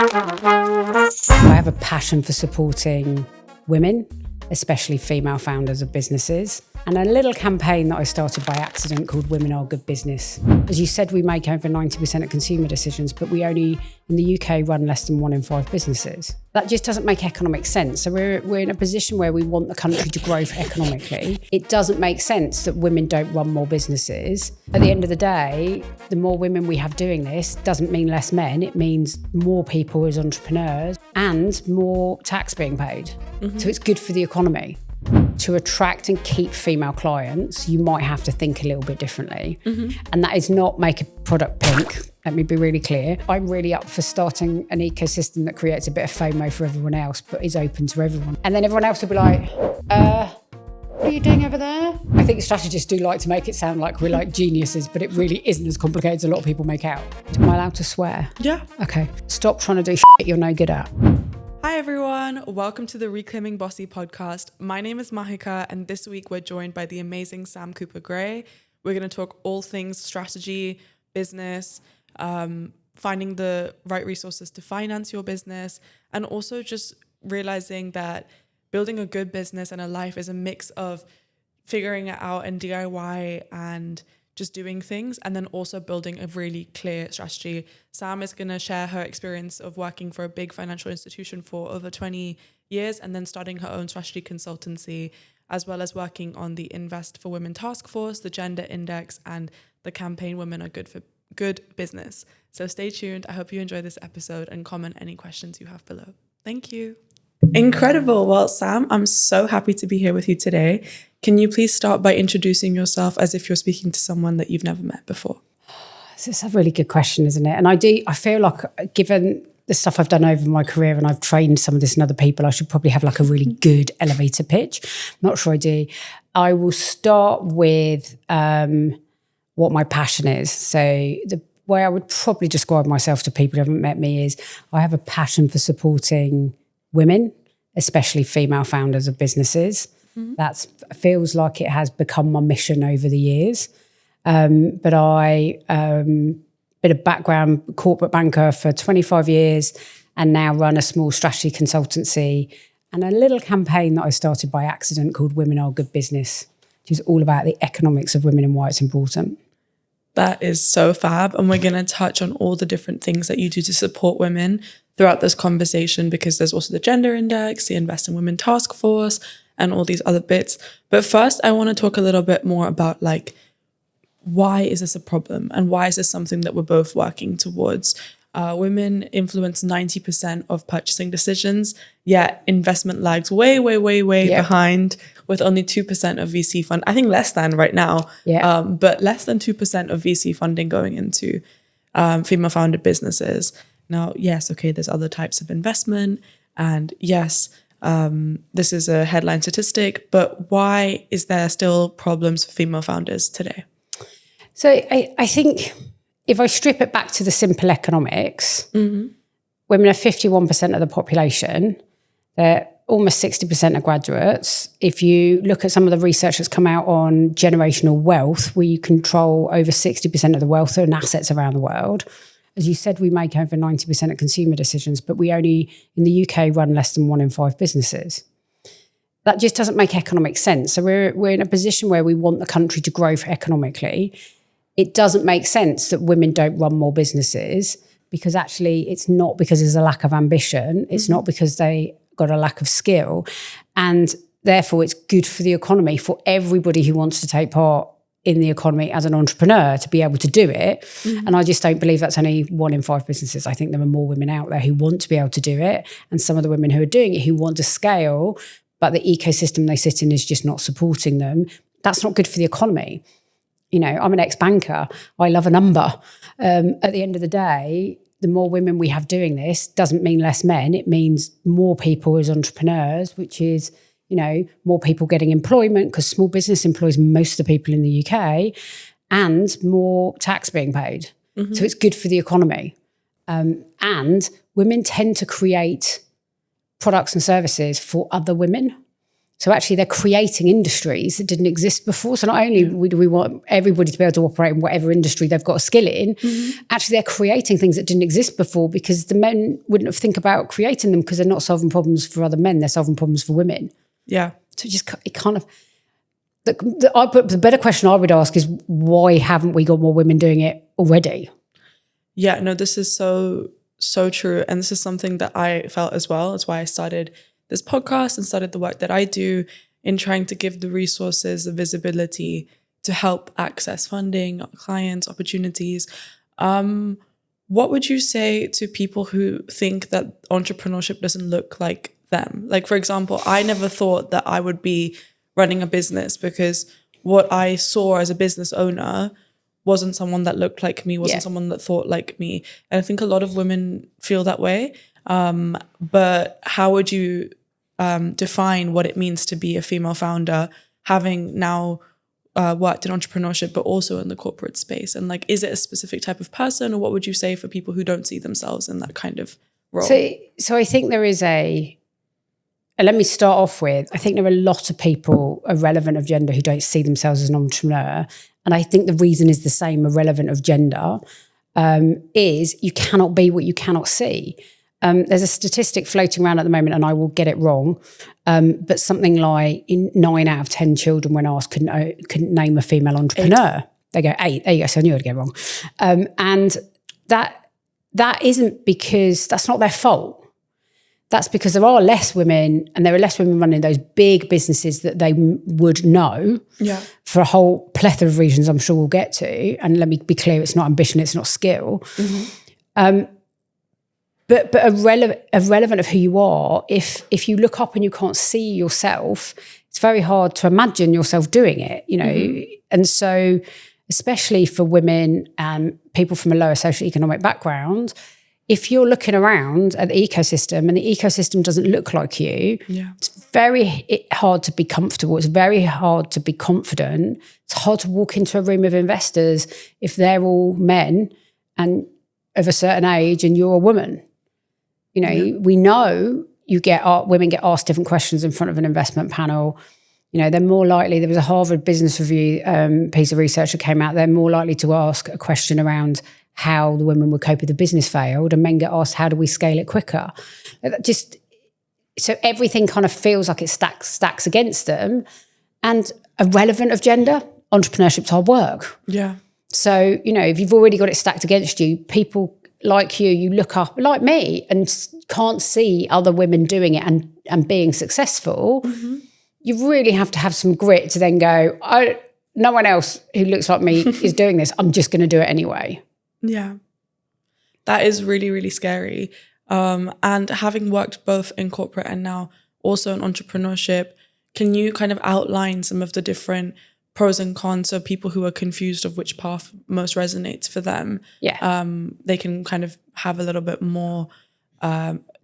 I have a passion for supporting women, especially female founders of businesses, and a little campaign that I started by accident called Women Are Good Business. As you said, we make over 90% of consumer decisions, but we only, in the UK, run less than 1 in 5 businesses. That just doesn't make economic sense. So we're in a position where we want the country to grow economically. It doesn't make sense that women don't run more businesses. At the end of the day, the more women we have doing this doesn't mean less men. It means more people as entrepreneurs and more tax being paid. So it's good for the economy. To attract and keep female clients, you might have to think a little bit differently. And that is not make a product pink. Let me be really clear. I'm really up for starting an ecosystem that creates a bit of FOMO for everyone else, but is open to everyone. And then everyone else will be like, what are you doing over there? I think strategists do like to make it sound like we're like geniuses, but it really isn't as complicated as a lot of people make out. Am I allowed to swear? Yeah. Okay. Stop trying to do shit you're no good at. Hi everyone, welcome to the Reclaiming Bossy podcast. My name is Mahika and this week we're joined by the amazing Sam Cooper-Gray. We're going to talk all things strategy, business, finding the right resources to finance your business, and also just realizing that building a good business and a life is a mix of figuring it out and DIY and just doing things, and then also building a really clear strategy. Sam is going to share her experience of working for a big financial institution for over 20 years and then starting her own strategy consultancy, as well as working on the Invest for Women Taskforce, the Gender Index, and the campaign Women Are Good for Good Business. So stay tuned. I hope you enjoy this episode and comment any questions you have below. Thank you. Incredible. Well, Sam, I'm so happy to be here with you today. Can you please start by introducing yourself as if you're speaking to someone that you've never met before? This is a really good question, isn't it? And I feel like given the stuff I've done over my career and I've trained some of this in other people, I should probably have like a really good elevator pitch. I'm not sure I do. I will start with what my passion is. So the way I would probably describe myself to people who haven't met me is I have a passion for supporting women, especially female founders of businesses. That feels like it has become my mission over the years. But I bit of background, corporate banker for 25 years and now run a small strategy consultancy and a little campaign that I started by accident called Women Are Good Business, which is all about the economics of women and why it's important. That is so fab. And we're going to touch on all the different things that you do to support women throughout this conversation, because there's also the Gender Index, the Invest in Women Taskforce, and all these other bits. But first, I want to talk a little bit more about like, why is this a problem? And why is this something that we're both working towards? Women influence 90% of purchasing decisions, yet investment lags way behind, with only 2% of VC fund. I think less than right now, but less than 2% of VC funding going into female-founded businesses. Now, yes, okay, there's other types of investment, and yes, this is a headline statistic, but why is there still problems for female founders today? So I think if I strip it back to the simple economics, women are 51% of the population. They're almost 60% of graduates. If you look at some of the research that's come out on generational wealth, we control over 60% of the wealth and assets around the world. As you said, we make over 90% of consumer decisions, but we only, in the UK, run less than 1 in 5 businesses. That just doesn't make economic sense. So we're in a position where we want the country to grow economically. It doesn't make sense that women don't run more businesses, because actually it's not because there's a lack of ambition. It's not because they got a lack of skill. And therefore it's good for the economy, for everybody who wants to take part in the economy as an entrepreneur to be able to do it. And I just don't believe that's only 1 in 5 businesses. I think there are more women out there who want to be able to do it. And some of the women who are doing it who want to scale, but the ecosystem they sit in is just not supporting them. That's not good for the economy. You know, I'm an ex-banker. I love a number. At the end of the day, the more women we have doing this doesn't mean less men. It means more people as entrepreneurs, which is, you know, more people getting employment, because small business employs most of the people in the UK, and more tax being paid. So it's good for the economy. And women tend to create products and services for other women. So actually they're creating industries that didn't exist before. So not only do we want everybody to be able to operate in whatever industry they've got a skill in, actually they're creating things that didn't exist before because the men wouldn't have think about creating them because they're not solving problems for other men, they're solving problems for women. Yeah. So it kind of, the better question I would ask is why haven't we got more women doing it already? Yeah, no, this is so true. And this is something that I felt as well. That's why I started this podcast and started the work that I do in trying to give the resources, the visibility to help access funding, clients, opportunities. What would you say to people who think that entrepreneurship doesn't look like them? Like, for example, I never thought that I would be running a business because what I saw as a business owner wasn't someone that looked like me, wasn't someone that thought like me. And I think a lot of women feel that way. But how would you define what it means to be a female founder, having now worked in entrepreneurship, but also in the corporate space? And like, is it a specific type of person, or what would you say for people who don't see themselves in that kind of role? So I think there is let me start off with, I think there are a lot of people irrelevant of gender who don't see themselves as an entrepreneur. And I think the reason is the same, irrelevant of gender, is you cannot be what you cannot see. There's a statistic floating around at the moment, and I will get it wrong, but something like 9 out of 10 children, when asked, couldn't name a female entrepreneur. 8. They go 8. There you go. So I knew I'd get it wrong. And that isn't because that's not their fault. That's because there are less women, and there are less women running those big businesses that they would know for a whole plethora of reasons I'm sure we'll get to. And let me be clear, it's not ambition, it's not skill. But irrelevant of who you are, if you look up and you can't see yourself, it's very hard to imagine yourself doing it, you know. And so, especially for women and people from a lower socioeconomic background, if you're looking around at the ecosystem and the ecosystem doesn't look like you, it's very hard to be comfortable. It's very hard to be confident. It's hard to walk into a room of investors if they're all men and of a certain age and you're a woman. You know, we know women get asked different questions in front of an investment panel. You know, they're more likely, there was a Harvard Business Review piece of research that came out, they're more likely to ask a question around how the women would cope if the business failed, and men get asked, how do we scale it quicker? So everything kind of feels like it stacks against them. And irrelevant of gender, entrepreneurship's hard work. Yeah. So, you know, if you've already got it stacked against you, people like you look up, like me, and can't see other women doing it and being successful. You really have to have some grit to then go, no one else who looks like me is doing this. I'm just going to do it anyway. Yeah. That is really, really scary. And having worked both in corporate and now also in entrepreneurship, can you kind of outline some of the different pros and cons of people who are confused of which path most resonates for them? They can kind of have a little bit more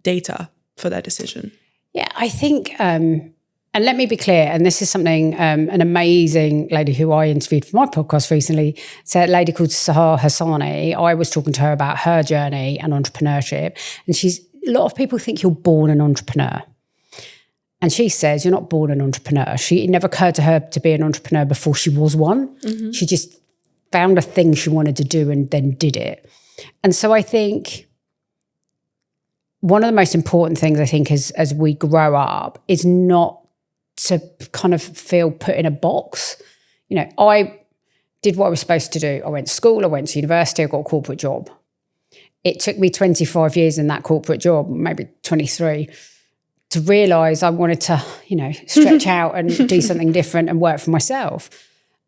data for their decision. Yeah, I think, and let me be clear, and this is something an amazing lady who I interviewed for my podcast recently said, a lady called Sahar Hassani. I was talking to her about her journey and entrepreneurship, and a lot of people think you're born an entrepreneur. And she says, you're not born an entrepreneur. It never occurred to her to be an entrepreneur before she was one. She just found a thing she wanted to do and then did it. And so I think one of the most important things, I think, as we grow up is not to kind of feel put in a box. You know, I did what I was supposed to do. I went to school, I went to university, I got a corporate job. It took me 25 years in that corporate job, maybe 23, to realise I wanted to, you know, stretch out and do something different and work for myself.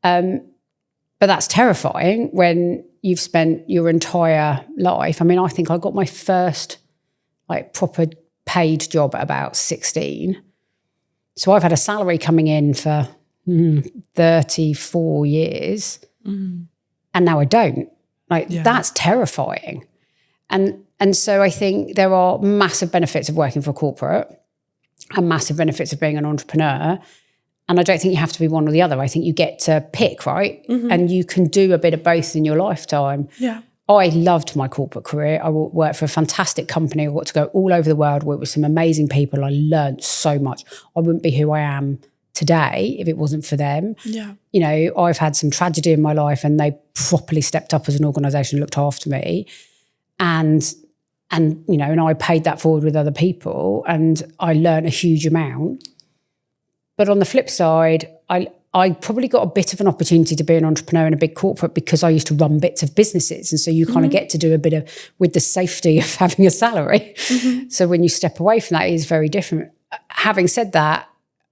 But that's terrifying when you've spent your entire life. I mean, I think I got my first like proper paid job at about 16. So I've had a salary coming in for 34 years and now I don't. That's terrifying. And so I think there are massive benefits of working for a corporate and massive benefits of being an entrepreneur. And I don't think you have to be one or the other. I think you get to pick, right? And you can do a bit of both in your lifetime. Yeah. I loved my corporate career. I worked for a fantastic company. I got to go all over the world, work with some amazing people. I learned so much. I wouldn't be who I am today if it wasn't for them. Yeah. You know, I've had some tragedy in my life and they properly stepped up as an organisation, looked after me. And you know, and I paid that forward with other people and I learned a huge amount. But on the flip side, I probably got a bit of an opportunity to be an entrepreneur in a big corporate because I used to run bits of businesses. And so you kind of get to do a bit of, with the safety of having a salary. So when you step away from that, it is very different. Having said that,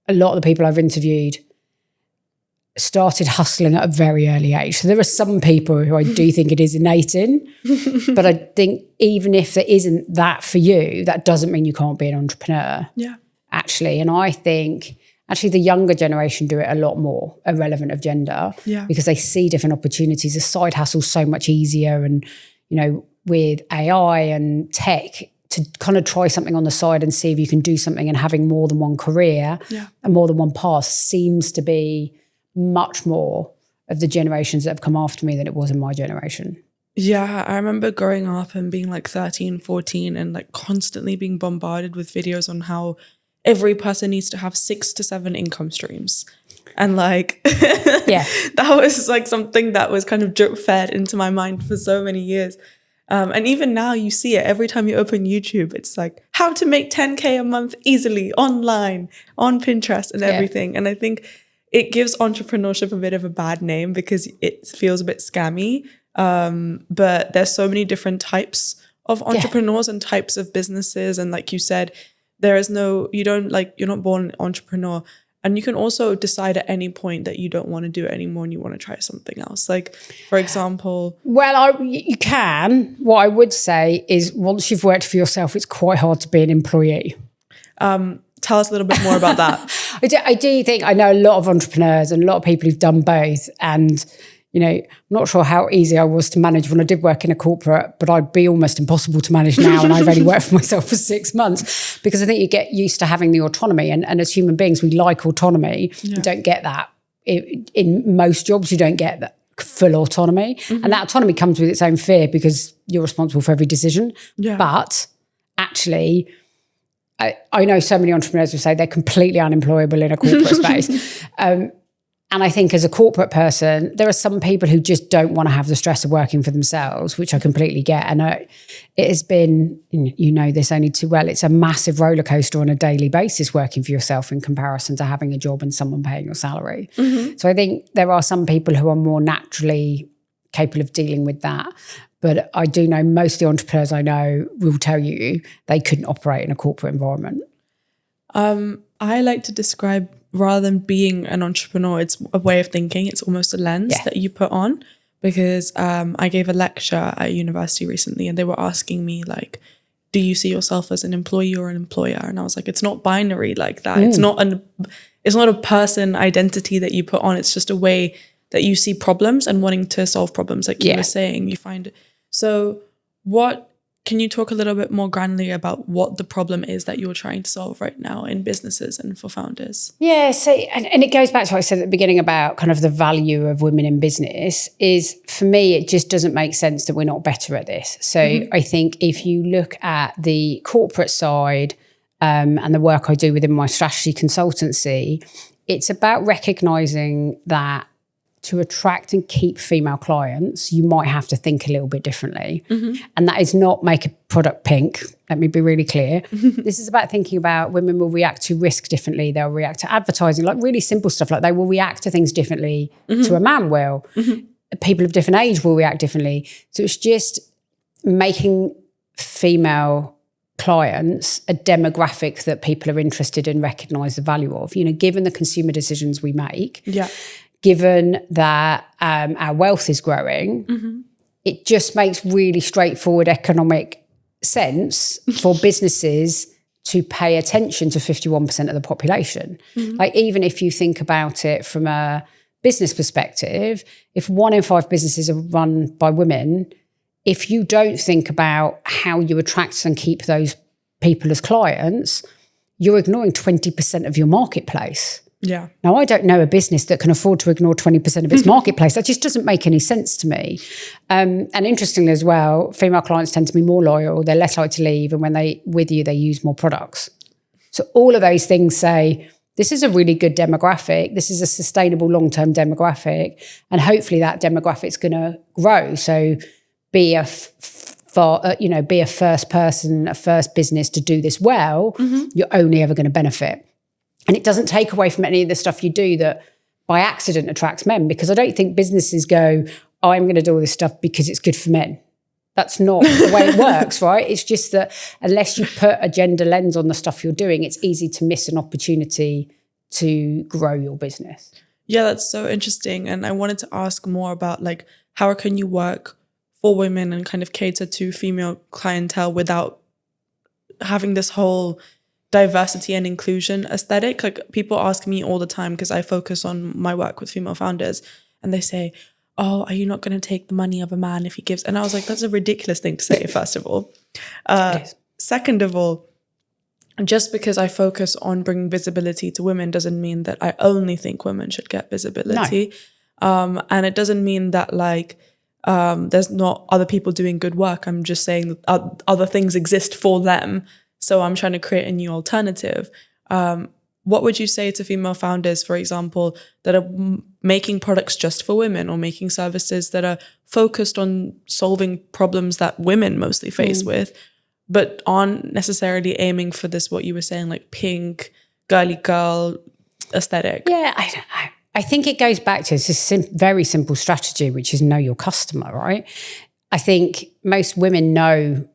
a lot of the people I've interviewed started hustling at a very early age. So there are some people who I do think it is innate in, but I think even if there isn't that for you, that doesn't mean you can't be an entrepreneur. Yeah. Actually. And I think actually the younger generation do it a lot more, irrelevant of gender, because they see different opportunities. The side hustle's so much easier. And, you know, with AI and tech, to kind of try something on the side and see if you can do something, and having more than one career and more than one path seems to be much more of the generations that have come after me than it was in my generation. Yeah, I remember growing up and being like 13, 14 and like constantly being bombarded with videos on how every person needs to have 6 to 7 income streams. And like, that was like something that was kind of drip fed into my mind for so many years. And even now you see it every time you open YouTube, it's like how to make 10K a month easily online on Pinterest and everything. And I think it gives entrepreneurship a bit of a bad name because it feels a bit scammy. But there's so many different types of entrepreneurs and types of businesses. And like you said, you're not born an entrepreneur. And you can also decide at any point that you don't want to do it anymore and you want to try something else. Like, for example... Well, you can. What I would say is once you've worked for yourself, it's quite hard to be an employee. Tell us a little bit more about that. I do think I know a lot of entrepreneurs and a lot of people who've done both. And, you know, I'm not sure how easy I was to manage when I did work in a corporate, but I'd be almost impossible to manage now. And I've only worked for myself for 6 months because I think you get used to having the autonomy. And as human beings, we like autonomy. You don't get that. In most jobs, you don't get that full autonomy. And that autonomy comes with its own fear because you're responsible for every decision. But actually... I know so many entrepreneurs who say they're completely unemployable in a corporate space. And I think as a corporate person, there are some people who just don't want to have the stress of working for themselves, which I completely get. And it has been, you know this only too well, it's a massive roller coaster on a daily basis working for yourself in comparison to having a job and someone paying your salary. So I think there are some people who are more naturally capable of dealing with that. But I do know most of the entrepreneurs I know will tell you they couldn't operate in a corporate environment. I like to describe, rather than being an entrepreneur, it's a way of thinking. It's almost a lens that you put on. Because I gave a lecture at university recently and they were asking me like, do you see yourself as an employee or an employer? And I was like, it's not binary like that. It's not a person identity that you put on. It's just a way that you see problems and wanting to solve problems, like you were saying, you find it. So can you talk a little bit more granularly about what the problem is that you're trying to solve right now in businesses and for founders? Yeah, so, and it goes back to what I said at the beginning about kind of the value of women in business is, for me, it just doesn't make sense that we're not better at this. So I think if you look at the corporate side and the work I do within my strategy consultancy, it's about recognising that to attract and keep female clients, you might have to think a little bit differently. And that is not make a product pink. Let me be really clear. This is about thinking about women will react to risk differently. They'll react to advertising, like really simple stuff. Like they will react to things differently to a man will. People of different age will react differently. So it's just making female clients a demographic that people are interested in, recognise the value of. You know, given the consumer decisions we make, given that our wealth is growing, it just makes really straightforward economic sense for businesses to pay attention to 51% of the population. Like even if you think about it from a business perspective, if 1 in 5 businesses are run by women, if you don't think about how you attract and keep those people as clients, you're ignoring 20% of your marketplace. Yeah. Now, I don't know a business that can afford to ignore 20% of its marketplace. That just doesn't make any sense to me. And interestingly as well, female clients tend to be more loyal. They're less likely to leave. And when they with you, they use more products. So all of those things say, this is a really good demographic. This is a sustainable long-term demographic. And hopefully that demographic's going to grow. So be a first person, a first business to do this well, you're only ever going to benefit. And it doesn't take away from any of the stuff you do that by accident attracts men, because I don't think businesses go, I'm going to do all this stuff because it's good for men. That's not the way it works, right? It's just that unless you put a gender lens on the stuff you're doing, it's easy to miss an opportunity to grow your business. Yeah, that's so interesting. And I wanted to ask more about like, how can you work for women and kind of cater to female clientele without having this whole diversity and inclusion aesthetic? Like, people ask me all the time, because I focus on my work with female founders, and they say, oh, are you not going to take the money of a man if he gives? And I was like, that's a ridiculous thing to say, first of all. Second of all, just because I focus on bringing visibility to women doesn't mean that I only think women should get visibility. No. And it doesn't mean that like there's not other people doing good work. I'm just saying that other things exist for them. So I'm trying to create a new alternative. What would you say to female founders, for example, that are making products just for women, or making services that are focused on solving problems that women mostly face with, but aren't necessarily aiming for this, what you were saying, like pink, girly girl aesthetic? Yeah, I think it goes back to this very simple strategy, which is know your customer, right? I think most women know,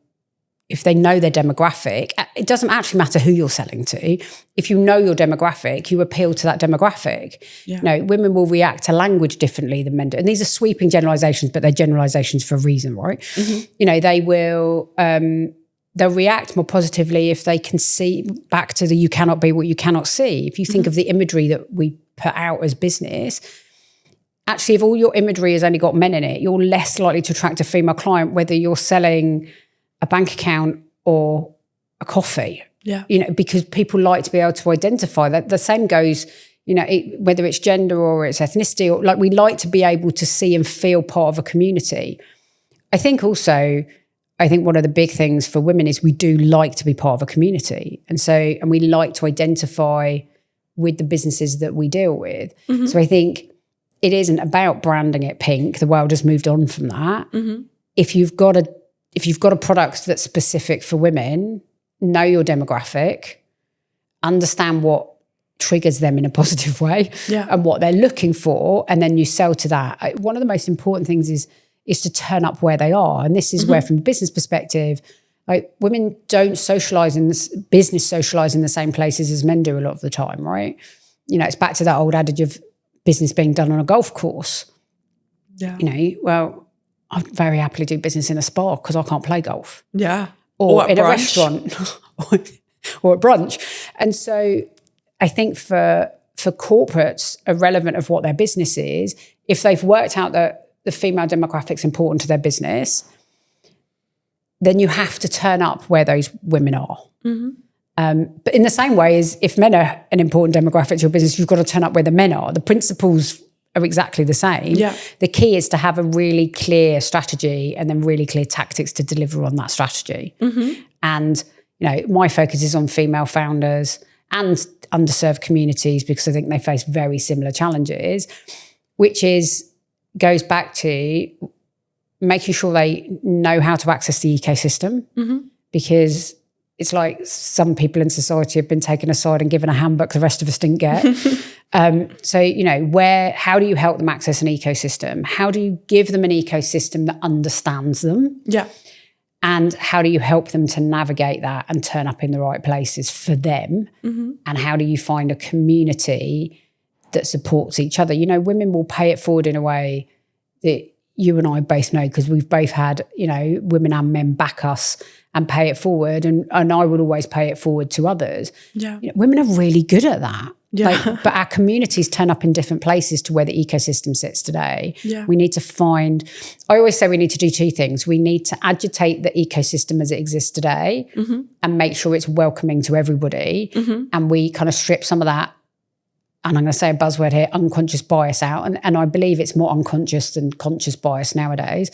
if they know their demographic, it doesn't actually matter who you're selling to. If you know your demographic, you appeal to that demographic. Yeah. You know, women will react to language differently than men do. And these are sweeping generalizations, but they're generalizations for a reason, right? You know, they will, they'll react more positively if they can see, back to the you cannot be what you cannot see. If you think of the imagery that we put out as business, actually, if all your imagery has only got men in it, you're less likely to attract a female client, whether you're selling a bank account or a coffee. Yeah. You know, because people like to be able to identify that. The same goes, you know, whether it's gender or it's ethnicity, or like, we like to be able to see and feel part of a community. I think also, one of the big things for women is we do like to be part of a community. And we like to identify with the businesses that we deal with. So I think it isn't about branding it pink. The world has moved on from that. If you've got a product that's specific for women, know your demographic, understand what triggers them in a positive way, and what they're looking for, and then you sell to that. One of the most important things is to turn up where they are. And this is where, from a business perspective, like, women don't socialize in this business, socialize in the same places as men do a lot of the time, right? You know, it's back to that old adage of business being done on a golf course. Yeah. You know, well, I'd very happily do business in a spa because I can't play golf. Yeah. Or in a restaurant or at brunch. And so I think for corporates, irrelevant of what their business is, if they've worked out that the female demographic's important to their business, then you have to turn up where those women are. But in the same way as if men are an important demographic to your business, you've got to turn up where the men are. The principles are exactly the same. Yeah. The key is to have a really clear strategy and then really clear tactics to deliver on that strategy. And, you know, my focus is on female founders and underserved communities, because I think they face very similar challenges, which goes back to making sure they know how to access the ecosystem, because it's like some people in society have been taken aside and given a handbook the rest of us didn't get. So, you know, how do you help them access an ecosystem? How do you give them an ecosystem that understands them? Yeah. And how do you help them to navigate that and turn up in the right places for them? And how do you find a community that supports each other? You know, women will pay it forward in a way that you and I both know, because we've both had, you know, women and men back us and pay it forward. And I would always pay it forward to others. Yeah. You know, women are really good at that. Yeah. But our communities turn up in different places to where the ecosystem sits today. Yeah. We need to I always say we need to do two things. We need to agitate the ecosystem as it exists today and make sure it's welcoming to everybody. And we kind of strip some of that and I'm going to say a buzzword here, unconscious bias out. And I believe it's more unconscious than conscious bias nowadays.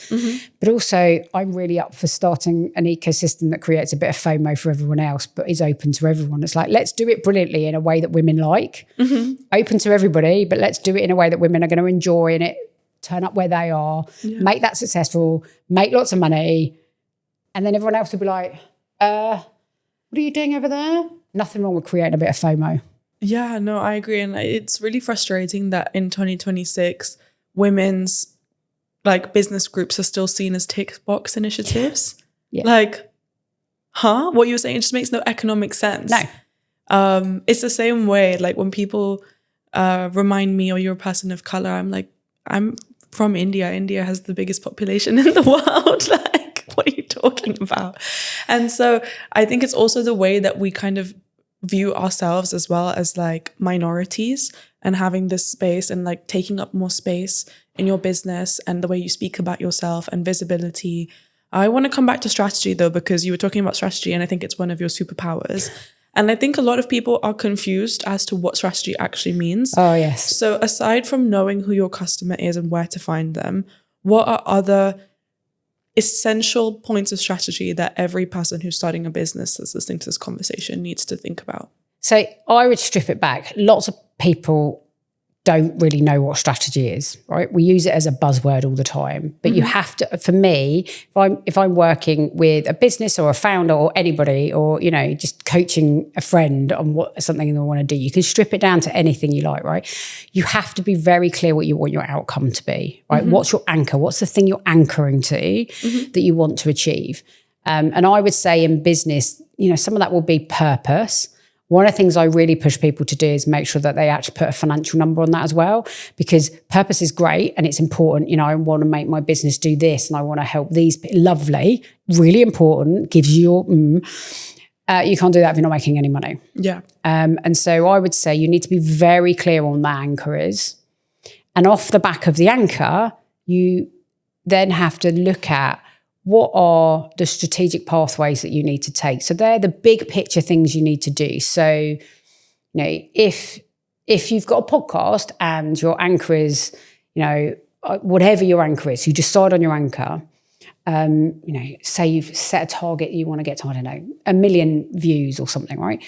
But also, I'm really up for starting an ecosystem that creates a bit of FOMO for everyone else, but is open to everyone. It's like, let's do it brilliantly in a way that women like. Open to everybody, but let's do it in a way that women are going to enjoy and it turn up where they are, make that successful, make lots of money. And then everyone else will be like, what are you doing over there? Nothing wrong with creating a bit of FOMO. Yeah, no, I agree. And it's really frustrating that in 2026, women's like business groups are still seen as tick box initiatives. Like, what you were saying just makes no economic sense. No. It's the same way, like when people remind me, you're a person of color, I'm like, I'm from India. India has the biggest population in the world. Like, what are you talking about? And so I think it's also the way that we kind of view ourselves as well as like minorities, and having this space and like taking up more space in your business and the way you speak about yourself and visibility. I want to come back to strategy though, because you were talking about strategy and I think it's one of your superpowers. And I think a lot of people are confused as to what strategy actually means. Oh, yes. So aside from knowing who your customer is and where to find them, what are other essential points of strategy that every person who's starting a business that's listening to this conversation needs to think about? So I would strip it back. Lots of people don't really know what strategy is, right? We use it as a buzzword all the time, but you have to, for me, if I'm working with a business or a founder or anybody, or, you know, just coaching a friend on something they want to do, you can strip it down to anything you like, right? You have to be very clear what you want your outcome to be, right? What's your anchor? What's the thing you're anchoring to that you want to achieve? And I would say in business, you know, some of that will be purpose. One of the things I really push people to do is make sure that they actually put a financial number on that as well, because purpose is great and it's important. You know, I want to make my business do this and I want to help these. Lovely, really important, gives you your, you can't do that if you're not making any money. Yeah. And so I would say you need to be very clear on that anchor is. And off the back of the anchor, you then have to look at what are the strategic pathways that you need to take. So they're the big picture things you need to do. So, you know, if you've got a podcast and your anchor is, you know, whatever your anchor is, you decide on your anchor, you know, say you've set a target, you want to get to, I don't know, 1 million views or something, right?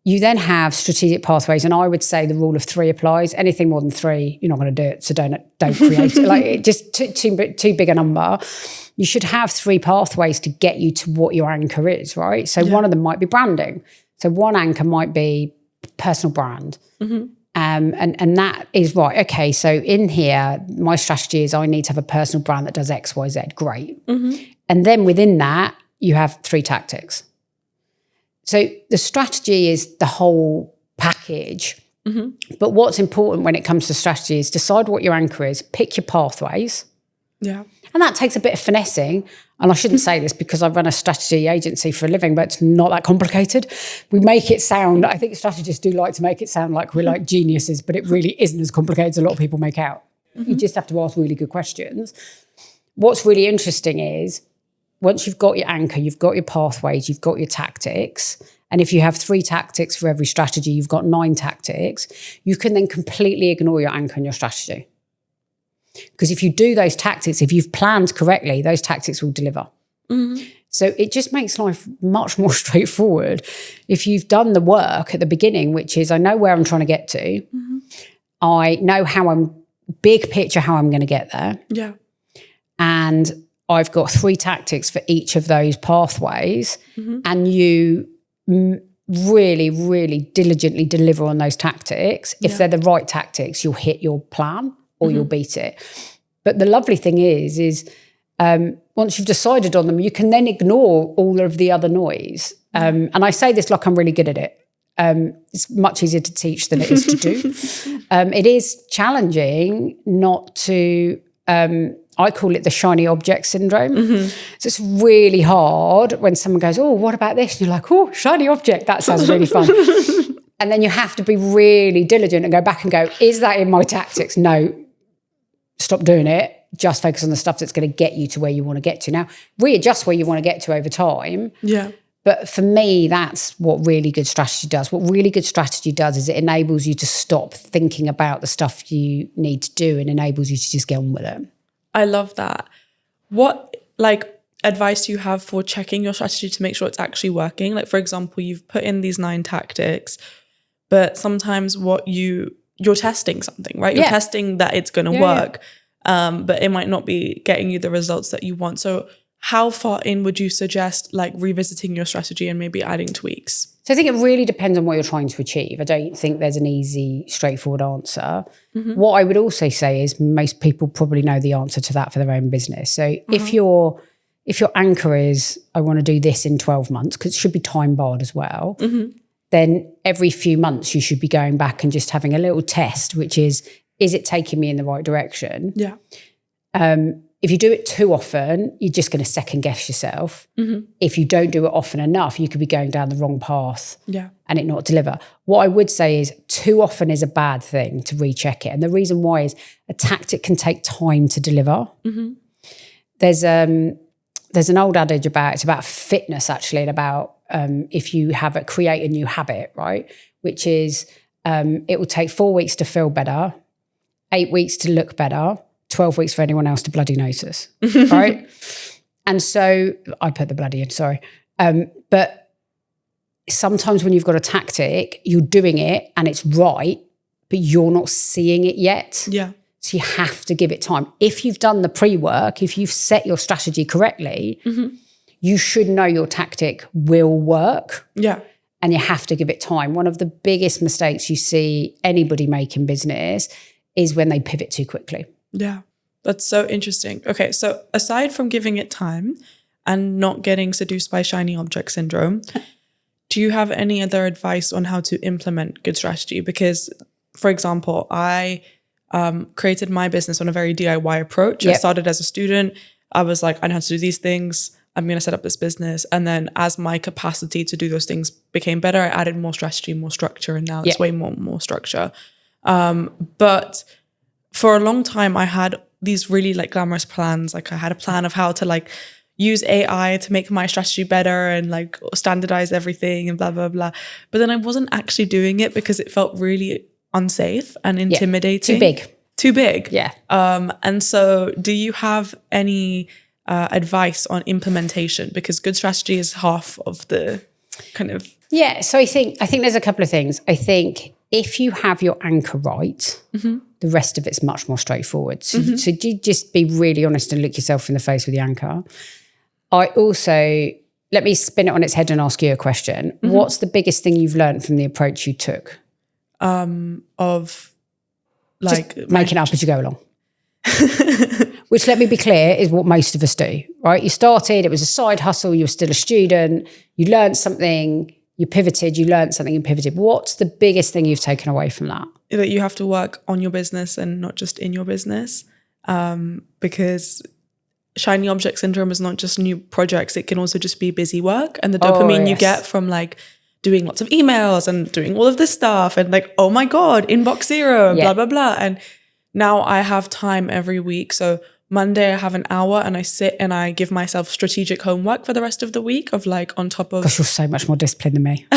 You then have strategic pathways. And I would say the rule of 3 applies. Anything more than 3, you're not going to do it. So don't create it. Like, it just too big a number. You should have 3 pathways to get you to what your anchor is, right? So one of them might be branding. So one anchor might be personal brand. And that is right. Okay, so in here, my strategy is I need to have a personal brand that does X, Y, Z. Great. And then within that, you have 3 tactics. So the strategy is the whole package. But what's important when it comes to strategy is decide what your anchor is, pick your pathways. Yeah. And that takes a bit of finessing. And I shouldn't say this because I run a strategy agency for a living, but it's not that complicated. We make it sound, I think strategists do like to make it sound like we're like geniuses, but it really isn't as complicated as a lot of people make out. You just have to ask really good questions. What's really interesting is once you've got your anchor, you've got your pathways, you've got your tactics. And if you have 3 tactics for every strategy, you've got 9 tactics. You can then completely ignore your anchor and your strategy. Because if you do those tactics, if you've planned correctly, those tactics will deliver. So it just makes life much more straightforward. If you've done the work at the beginning, which is I know where I'm trying to get to. I know big picture, how I'm going to get there. Yeah. And I've got 3 tactics for each of those pathways. And you really, really diligently deliver on those tactics. If they're the right tactics, you'll hit your plan or you'll beat it. But the lovely thing is once you've decided on them, you can then ignore all of the other noise. And I say this like I'm really good at it. It's much easier to teach than it is to do. It is challenging not to, I call it the shiny object syndrome. So it's really hard when someone goes, oh, what about this? And you're like, oh, shiny object, that sounds really fun. And then you have to be really diligent and go back and go, is that in my tactics? No, stop doing it. Just focus on the stuff that's going to get you to where you want to get to. Now, readjust where you want to get to over time. Yeah. But for me, that's what really good strategy does. What really good strategy does is it enables you to stop thinking about the stuff you need to do and enables you to just get on with it. I love that. What advice do you have for checking your strategy to make sure it's actually working? Like, for example, you've put in these 9 tactics, but sometimes you're testing something, right? You're testing that it's going to work, but it might not be getting you the results that you want. So how far in would you suggest like revisiting your strategy and maybe adding tweaks? So I think it really depends on what you're trying to achieve. I don't think there's an easy, straightforward answer. What I would also say is most people probably know the answer to that for their own business. So if your anchor is, I want to do this in 12 months, because it should be time barred as well, then every few months you should be going back and just having a little test, which is it taking me in the right direction? Yeah. If you do it too often, you're just going to second guess yourself. If you don't do it often enough, you could be going down the wrong path and it not deliver. What I would say is too often is a bad thing to recheck it. And the reason why is a tactic can take time to deliver. There's an old adage it's about fitness actually, and about if you create a new habit, right? Which is it will take 4 weeks to feel better, 8 weeks to look better, 12 weeks for anyone else to bloody notice, right? And so I put the bloody in, sorry. But sometimes when you've got a tactic, you're doing it and it's right, but you're not seeing it yet. Yeah. So you have to give it time. If you've done the pre-work, if you've set your strategy correctly, you should know your tactic will work. Yeah. And you have to give it time. One of the biggest mistakes you see anybody make in business is when they pivot too quickly. Yeah, that's so interesting. Okay, so aside from giving it time and not getting seduced by shiny object syndrome, do you have any other advice on how to implement good strategy? Because, for example, I created my business on a very DIY approach. I started as a student. I was like, I know how to do these things. I'm going to set up this business. And then as my capacity to do those things became better, I added more strategy, more structure, and now it's way more structure. But for a long time, I had these really like glamorous plans. Like I had a plan of how to like use AI to make my strategy better and like standardize everything and blah, blah, blah. But then I wasn't actually doing it because it felt really unsafe and intimidating. Too big. Yeah. And so do you have any advice on implementation? Because good strategy is half of the kind of... Yeah, so I think there's a couple of things. I think if you have your anchor right, the rest of it's much more straightforward. So you just be really honest and look yourself in the face with the anchor. I also, let me spin it on its head and ask you a question. What's the biggest thing you've learned from the approach you took? Of like... Just making it up as you go along. Which, let me be clear, is what most of us do, right? You started, it was a side hustle, you were still a student, you learned something, you pivoted, you learned something and pivoted. What's the biggest thing you've taken away from that? That you have to work on your business and not just in your business. Because shiny object syndrome is not just new projects, it can also just be busy work. And the dopamine you get from like doing lots of emails and doing all of this stuff and like, oh my God, inbox zero, blah, blah, blah. And now I have time every week. So Monday I have an hour and I sit and I give myself strategic homework for the rest of the week of like on top of... Gosh, you're so much more disciplined than me.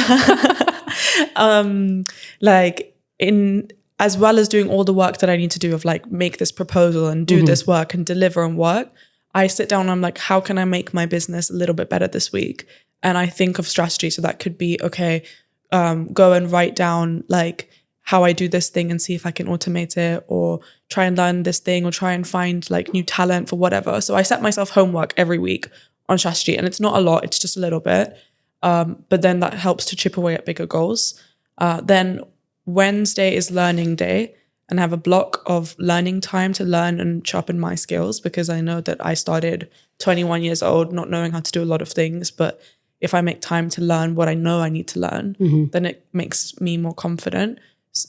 Like in, as well as doing all the work that I need to do of like make this proposal and do this work and deliver and work, I sit down and I'm like, how can I make my business a little bit better this week? And I think of strategy. So that could be, okay, go and write down like how I do this thing and see if I can automate it, or try and learn this thing, or try and find like new talent for whatever. So I set myself homework every week on strategy, and it's not a lot, it's just a little bit. But then that helps to chip away at bigger goals. Then Wednesday is learning day, and I have a block of learning time to learn and sharpen my skills, because I know that I started 21 years old not knowing how to do a lot of things. But if I make time to learn what I know I need to learn, then it makes me more confident.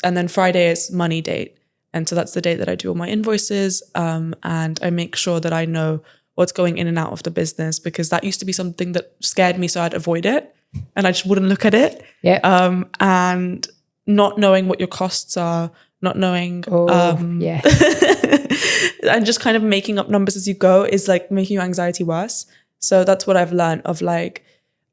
And then Friday is money date. And so that's the day that I do all my invoices. And I make sure that I know what's going in and out of the business, because that used to be something that scared me. So I'd avoid it and I just wouldn't look at it. Yeah. And not knowing what your costs are, not knowing, and just kind of making up numbers as you go is like making your anxiety worse. So that's what I've learned of like,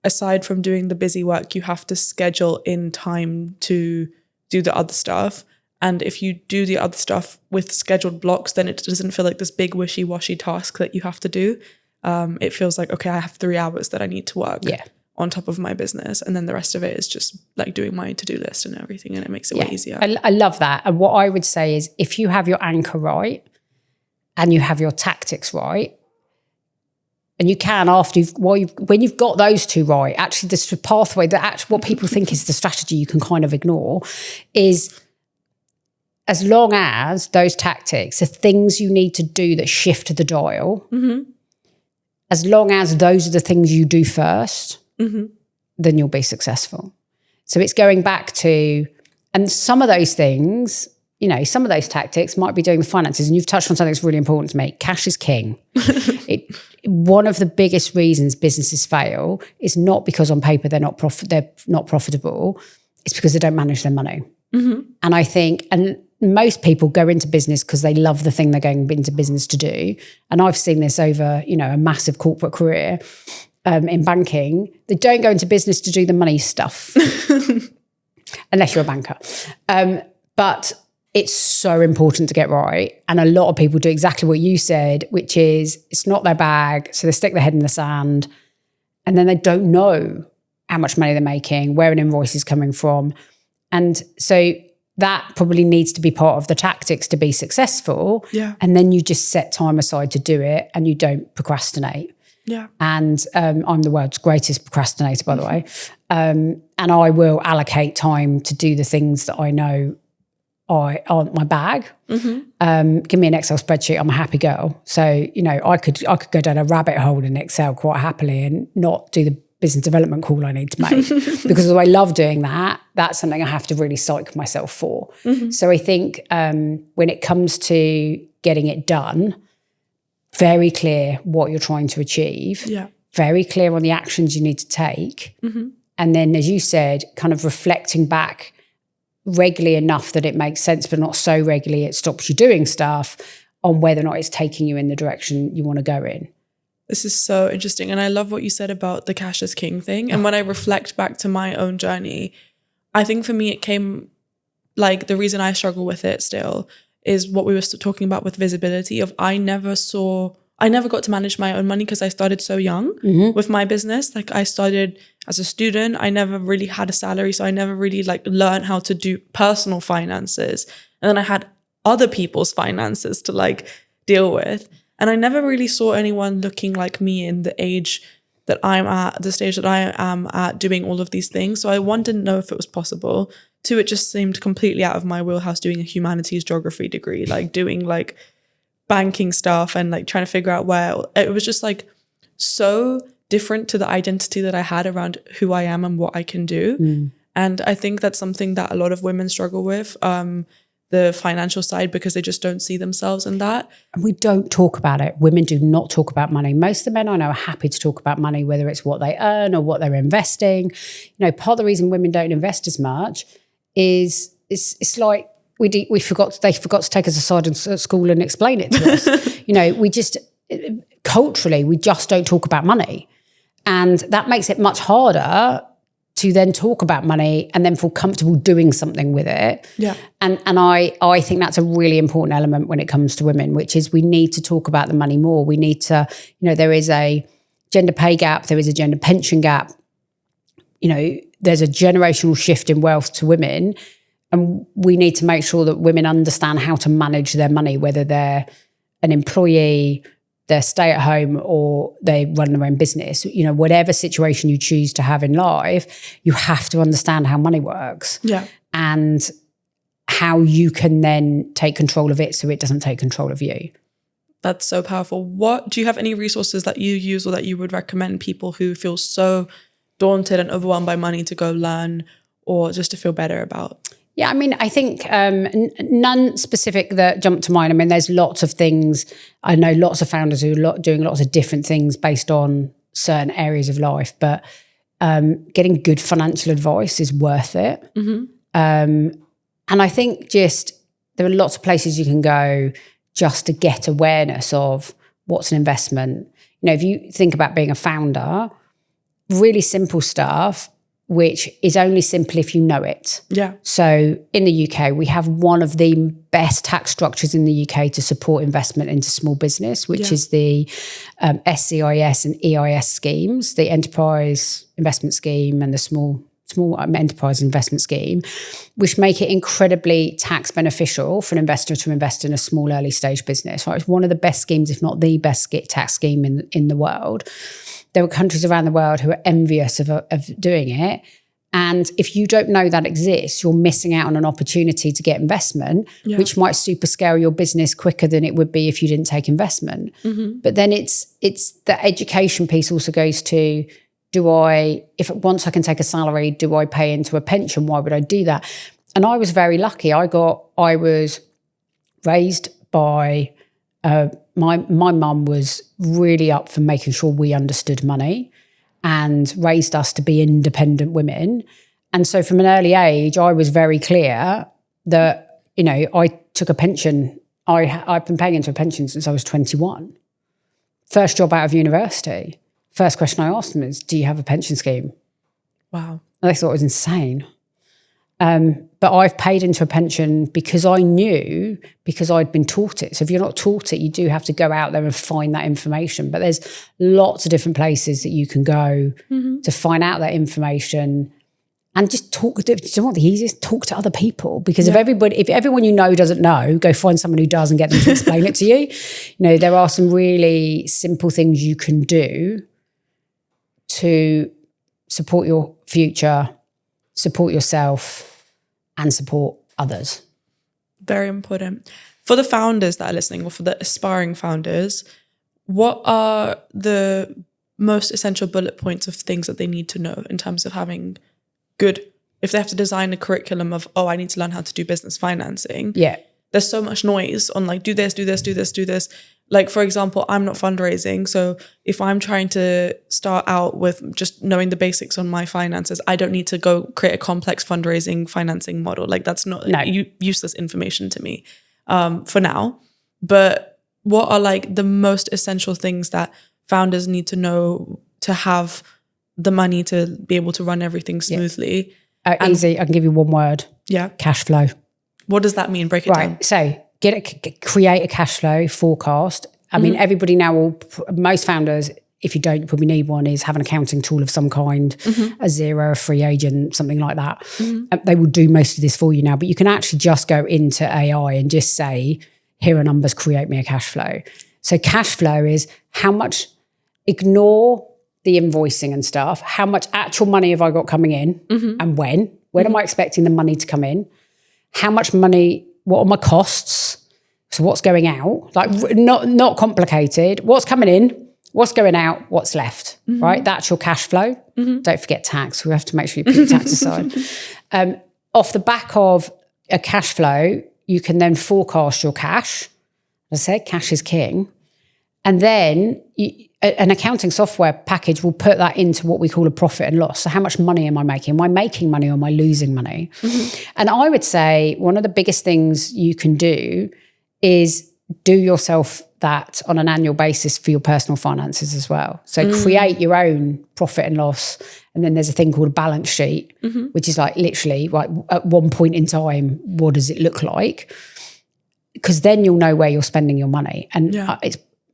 aside from doing the busy work, you have to schedule in time to do the other stuff. And if you do the other stuff with scheduled blocks, then it doesn't feel like this big wishy-washy task that you have to do. It feels like, okay, I have 3 hours that I need to work on top of my business. And then the rest of it is just like doing my to-do list and everything. And it makes it way easier. I love that. And what I would say is if you have your anchor right and you have your tactics right, and you can when you've got those two right, actually this pathway, what people think is the strategy you can kind of ignore is, as long as those tactics are things you need to do that shift the dial, as long as those are the things you do first, then you'll be successful. So it's going back to, and some of those things, some of those tactics might be doing the finances. And you've touched on something that's really important to me. Cash is king. One of the biggest reasons businesses fail is not because on paper they're not profitable. It's because they don't manage their money. And I think, most people go into business because they love the thing they're going into business to do. And I've seen this over, a massive corporate career in banking. They don't go into business to do the money stuff, unless you're a banker. But it's so important to get right. And a lot of people do exactly what you said, which is it's not their bag. So they stick their head in the sand and then they don't know how much money they're making, where an invoice is coming from. And so that probably needs to be part of the tactics to be successful. Yeah. And then you just set time aside to do it and you don't procrastinate. Yeah. And I'm the world's greatest procrastinator, by the way. And I will allocate time to do the things that I know aren't my bag. Give me an Excel spreadsheet, I'm a happy girl. So, I could go down a rabbit hole in Excel quite happily and not do the business development call I need to make because although I love doing that, that's something I have to really psych myself for. So I think when it comes to getting it done, very clear what you're trying to achieve, very clear on the actions you need to take. And then, as you said, kind of reflecting back regularly enough that it makes sense, but not so regularly it stops you doing stuff, on whether or not it's taking you in the direction you want to go in. This is so interesting. And I love what you said about the cash is king thing. And when I reflect back to my own journey, I think for me, it came like the reason I struggle with it still is what we were talking about with visibility of I never got to manage my own money because I started so young with my business. Like I started as a student, I never really had a salary. So I never really learned how to do personal finances. And then I had other people's finances to deal with. And I never really saw anyone looking like me in the age that I'm at, the stage that I am at, doing all of these things. So I, one, didn't know if it was possible. Two, it just seemed completely out of my wheelhouse doing a humanities geography degree, doing banking stuff and trying to figure out where. It was just so different to the identity that I had around who I am and what I can do. And I think that's something that a lot of women struggle with. The financial side, because they just don't see themselves in that. And we don't talk about it. Women do not talk about money. Most of the men I know are happy to talk about money, whether it's what they earn or what they're investing. Part of the reason women don't invest as much is it's like they forgot to take us aside at school and explain it to us. We just culturally we just don't talk about money, and that makes it much harder to then talk about money and then feel comfortable doing something with it. Yeah. And I think that's a really important element when it comes to women, which is we need to talk about the money more. We need to, there is a gender pay gap, there is a gender pension gap. There's a generational shift in wealth to women, and we need to make sure that women understand how to manage their money, whether they're an employee, they stay at home, or they run their own business. Whatever situation you choose to have in life, you have to understand how money works. Yeah. And how you can then take control of it so it doesn't take control of you. That's so powerful. Do you have any resources that you use or that you would recommend people who feel so daunted and overwhelmed by money to go learn or just to feel better about? Yeah, I think none specific that jump to mind. There's lots of things. I know lots of founders who are doing lots of different things based on certain areas of life, but getting good financial advice is worth it. And I think just there are lots of places you can go just to get awareness of what's an investment. If you think about being a founder, really simple stuff, which is only simple if you know it. Yeah. So in the UK, we have one of the best tax structures in the UK to support investment into small business, which is the SCIS and EIS schemes, the Enterprise Investment Scheme and the Small Enterprise Investment Scheme, which make it incredibly tax beneficial for an investor to invest in a small early stage business. Right? It's one of the best schemes, if not the best tax scheme in the world. There are countries around the world who are envious of doing it. And if you don't know that exists, you're missing out on an opportunity to get investment, which might super scale your business quicker than it would be if you didn't take investment. But then it's the education piece also goes to, once I can take a salary, do I pay into a pension? Why would I do that? And I was very lucky. I was raised by my mum was really up for making sure we understood money and raised us to be independent women. And so from an early age, I was very clear that, I took a pension. I've been paying into a pension since I was 21. First job out of university. First question I asked them is, do you have a pension scheme? Wow. And they thought it was insane. But I've paid into a pension because I knew, because I'd been taught it. So if you're not taught it, you do have to go out there and find that information. But there's lots of different places that you can go to find out that information and just talk. Do you know what the easiest? Talk to other people. Because if everyone you know doesn't know, go find someone who does and get them to explain it to you. There are some really simple things you can do to support your future, support yourself, and support others. Very important. For the founders that are listening, or for the aspiring founders, what are the most essential bullet points of things that they need to know in terms of having good, if they have to design a curriculum of, I need to learn how to do business financing. Yeah. There's so much noise on do this, do this, do this, do this. Like, for example, I'm not fundraising. So if I'm trying to start out with just knowing the basics on my finances, I don't need to go create a complex fundraising financing model. Like, that's not useless information to me for now. But what are the most essential things that founders need to know to have the money to be able to run everything smoothly? Easy. I can give you one word. Yeah. Cash flow. What does that mean? Break it down. So create a cash flow forecast. I mean, everybody now most founders, if you don't, you probably need one, is have an accounting tool of some kind, a Xero, a free agent, something like that. They will do most of this for you now, but you can actually just go into AI and just say, here are numbers, create me a cash flow. So cash flow is how much, ignore the invoicing and stuff, how much actual money have I got coming in and when am I expecting the money to come in? How much money, what are my costs? So what's going out? Not complicated. What's coming in? What's going out? What's left? Right? That's your cash flow. Don't forget tax. We have to make sure you put your tax aside. Off the back of a cash flow, you can then forecast your cash. As I said, cash is king. And then an accounting software package will put that into what we call a profit and loss. So how much money am I making? Am I making money or am I losing money? And I would say one of the biggest things you can do is do yourself that on an annual basis for your personal finances as well. So create your own profit and loss. And then there's a thing called a balance sheet, which is literally at one point in time, what does it look like? Because then you'll know where you're spending your money. And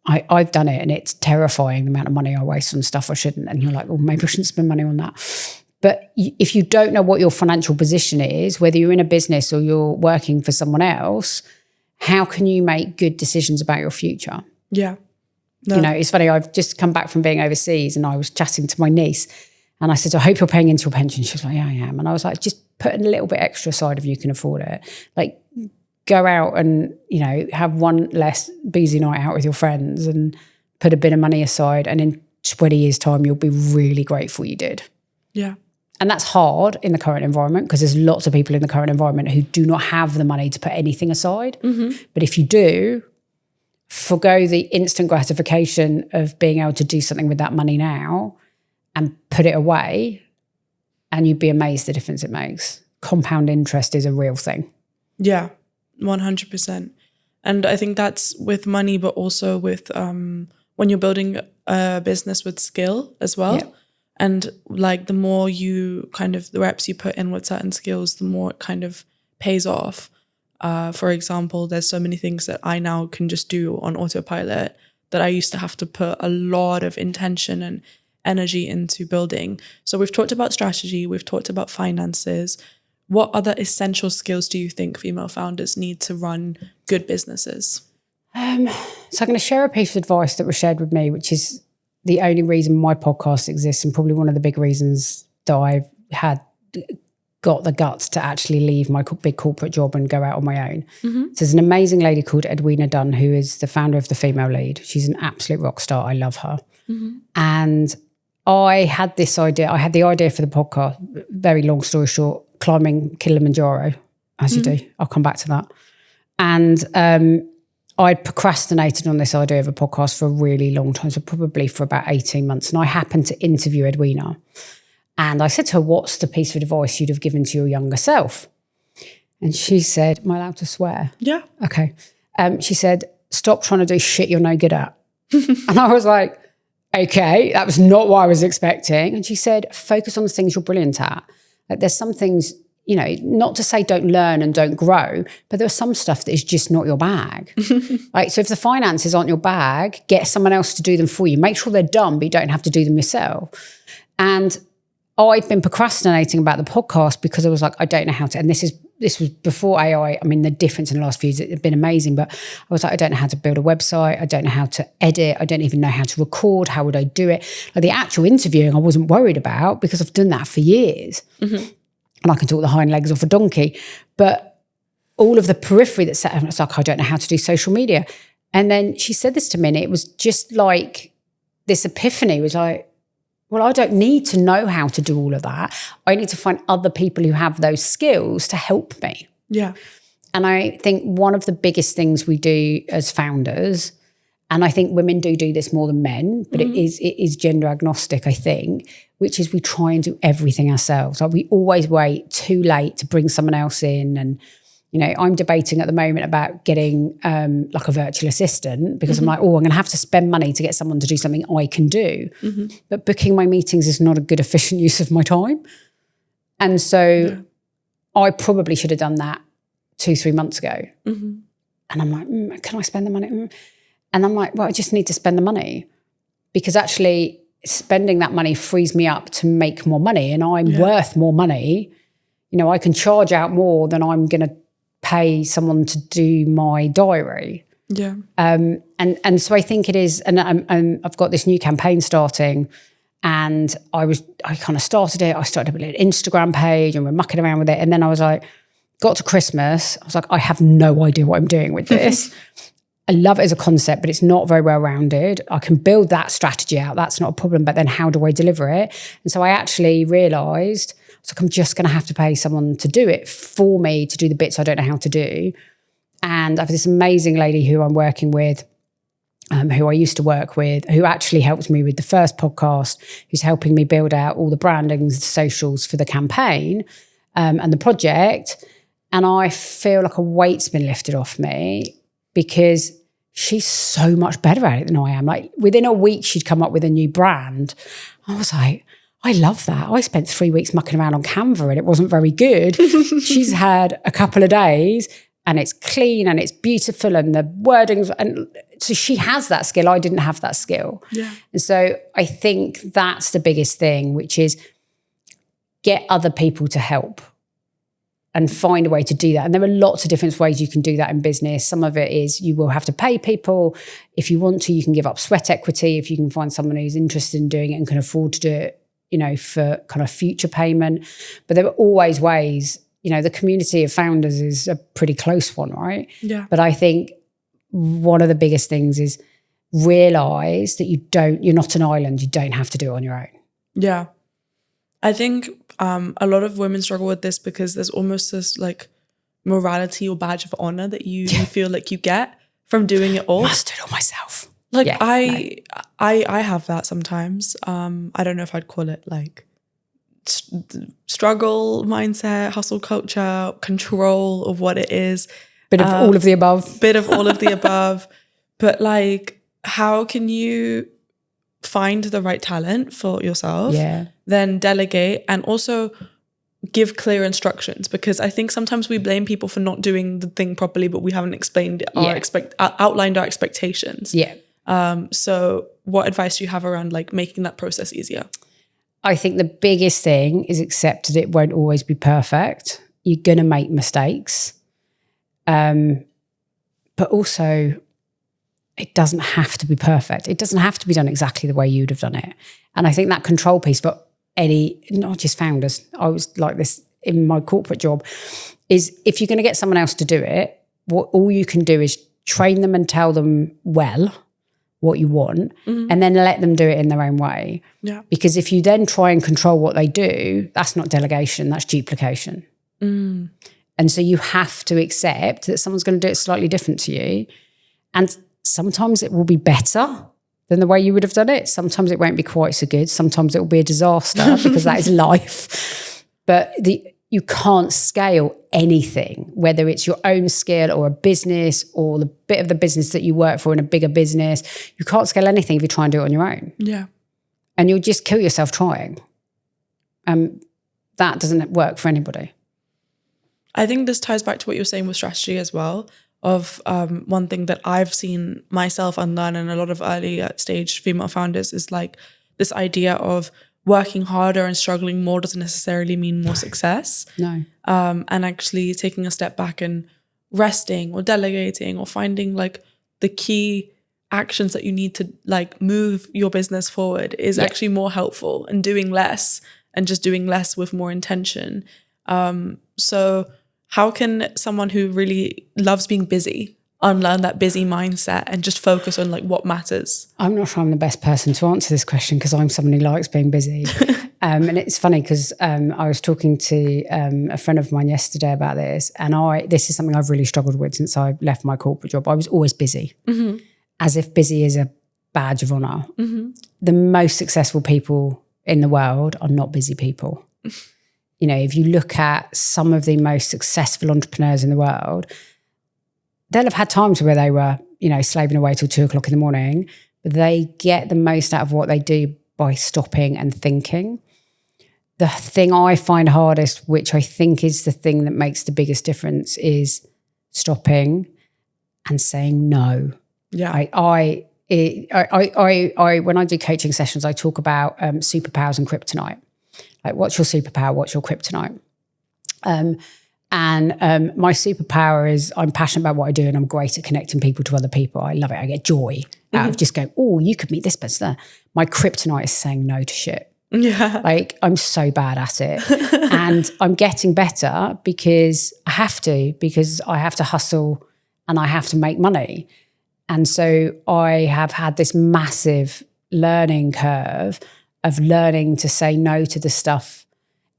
I've done it and it's terrifying the amount of money I waste on stuff I shouldn't. And you're like, maybe I shouldn't spend money on that. But if you don't know what your financial position is, whether you're in a business or you're working for someone else, how can you make good decisions about your future? Yeah. No. It's funny, I've just come back from being overseas and I was chatting to my niece and I said, I hope you're paying into a pension. She was like, yeah, I am. And I was like, just put a little bit extra aside if you can afford it. Go out and, have one less boozy night out with your friends and put a bit of money aside. And in 20 years' time, you'll be really grateful you did. Yeah. And that's hard in the current environment because there's lots of people in the current environment who do not have the money to put anything aside. But if you do, forgo the instant gratification of being able to do something with that money now and put it away, and you'd be amazed the difference it makes. Compound interest is a real thing. Yeah. 100%. And I think that's with money, but also with when you're building a business with skill as well. And like the more you the reps you put in with certain skills, the more it kind of pays off. For example, there's so many things that I now can just do on autopilot that I used to have to put a lot of intention and energy into building. So we've talked about strategy, we've talked about finances. What other essential skills do you think female founders need to run good businesses? So I'm going to share a piece of advice that was shared with me, which is the only reason my podcast exists, and probably one of the big reasons that I've got the guts to actually leave my big corporate job and go out on my own. Mm-hmm. So there's an amazing lady called Edwina Dunn, who is the founder of The Female Lead. She's an absolute rock star. I love her. Mm-hmm. And I had this idea. I had the idea for the podcast, very long story short, climbing Kilimanjaro, as you do. I'll come back to that. And I procrastinated on this idea of a podcast for a really long time, so probably for about 18 months. And I happened to interview Edwina. And I said to her, what's the piece of advice you'd have given to your younger self? And she said, am I allowed to swear? Yeah. Okay. She said, stop trying to do shit you're no good at. And I was like, okay, that was not what I was expecting. And she said, focus on the things you're brilliant at. Like there's some things, not to say don't learn and don't grow, but there's some stuff that is just not your bag. Right? So if the finances aren't your bag, get someone else to do them for you. Make sure they're done, but you don't have to do them yourself. And I'd been procrastinating about the podcast because I was like, I don't know how to, and this was before AI. I mean, the difference in the last few years has been amazing, but I was like, I don't know how to build a website. I don't know how to edit. I don't even know how to record. How would I do it? Like the actual interviewing, I wasn't worried about because I've done that for years. Mm-hmm. And I can talk the hind legs off a donkey. But all of the periphery that sat, it's like, I don't know how to do social media. And then she said this to me, and it was just like this epiphany was like, well, I don't need to know how to do all of that. I need to find other people who have those skills to help me. Yeah. And I think one of the biggest things we do as founders, and I think women do this more than men, but it is gender agnostic, I think, which is we try and do everything ourselves. Like we always wait too late to bring someone else in. And, I'm debating at the moment about getting like a virtual assistant because I'm like, I'm going to have to spend money to get someone to do something I can do. Mm-hmm. But booking my meetings is not a good, efficient use of my time. And so I probably should have done that 2-3 months ago. Mm-hmm. And I'm like, can I spend the money? And I'm like, well, I just need to spend the money because actually spending that money frees me up to make more money, and I'm worth more money. I can charge out more than I'm going to pay someone to do my diary. Yeah. And so I think it is, and I've got this new campaign starting, and I kind of started it. I started a Instagram page and we're mucking around with it. And then I was like, got to Christmas. I was like, I have no idea what I'm doing with this. I love it as a concept, but it's not very well rounded. I can build that strategy out. That's not a problem. But then how do I deliver it? And so I actually realized, I'm just going to have to pay someone to do it for me, to do the bits I don't know how to do. And I have this amazing lady who I'm working with, who I used to work with, who actually helped me with the first podcast, who's helping me build out all the branding, the socials for the campaign and the project. And I feel like a weight's been lifted off me because she's so much better at it than I am. Like within a week, she'd come up with a new brand. I was like, I love that. I spent 3 weeks mucking around on Canva and it wasn't very good. She's had a couple of days and it's clean and it's beautiful and the wordings. And so she has that skill. I didn't have that skill. Yeah. And so I think that's the biggest thing, which is get other people to help and find a way to do that. And there are lots of different ways you can do that in business. Some of it is you will have to pay people. If you want to, you can give up sweat equity. If you can find someone who's interested in doing it and can afford to do it, for kind of future payment. But there are always ways, the community of founders is a pretty close one, right? Yeah. But I think one of the biggest things is realize that you're not an island. You don't have to do it on your own. Yeah. I think a lot of women struggle with this because there's almost this like morality or badge of honor that you feel like you get from doing it all. Must do it all myself. Like I have that sometimes. I don't know if I'd call it like struggle mindset, hustle culture, control of what it is. Bit of all of the above. Bit of all of the above. But like, how can you find the right talent for yourself, Yeah. then delegate, and also give clear instructions, because I think sometimes we blame people for not doing the thing properly, but we haven't explained outlined our expectations. Yeah. So what advice do you have around like making that process easier? I think the biggest thing is accept that it won't always be perfect. You're going to make mistakes. But also, it doesn't have to be perfect. It doesn't have to be done exactly the way you'd have done it. And I think that control piece for any, not just founders, I was like this in my corporate job, is if you're going to get someone else to do it, all you can do is train them and tell them well what you want, and then let them do it in their own way. Yeah. Because if you then try and control what they do, that's not delegation, that's duplication. And so you have to accept that someone's going to do it slightly different to you. And sometimes it will be better than the way you would have done it. Sometimes it won't be quite so good. Sometimes it will be a disaster because that is life. But you can't scale anything, whether it's your own skill or a business or the bit of the business that you work for in a bigger business. You can't scale anything if you try and do it on your own. Yeah. And you'll just kill yourself trying. That doesn't work for anybody. I think this ties back to what you're saying with strategy as well. Of one thing that I've seen myself unlearn and a lot of early stage female founders is like this idea of working harder and struggling more doesn't necessarily mean more success. No. And actually taking a step back and resting or delegating or finding like the key actions that you need to like move your business forward is actually more helpful, and doing less and just doing less with more intention. So how can someone who really loves being busy unlearn that busy mindset and just focus on like what matters? I'm not sure I'm the best person to answer this question because I'm someone who likes being busy. And it's funny because I was talking to a friend of mine yesterday about this, and this is something I've really struggled with since I left my corporate job. I was always busy, as if busy is a badge of honor. The most successful people in the world are not busy people. You know, if you look at some of the most successful entrepreneurs in the world, they'll have had times where they were, you know, slaving away till 2:00 in the morning, but they get the most out of what they do by stopping and thinking. The thing I find hardest, which I think is the thing that makes the biggest difference, is stopping and saying no. Yeah. I when I do coaching sessions, I talk about superpowers and kryptonite. Like, what's your superpower? What's your kryptonite? My superpower is I'm passionate about what I do, and I'm great at connecting people to other people. I love it. I get joy out of just going, oh, you could meet this person. My kryptonite is saying no to shit. Yeah. Like, I'm so bad at it. And I'm getting better because I have to hustle and I have to make money. And so I have had this massive learning curve of learning to say no to the stuff,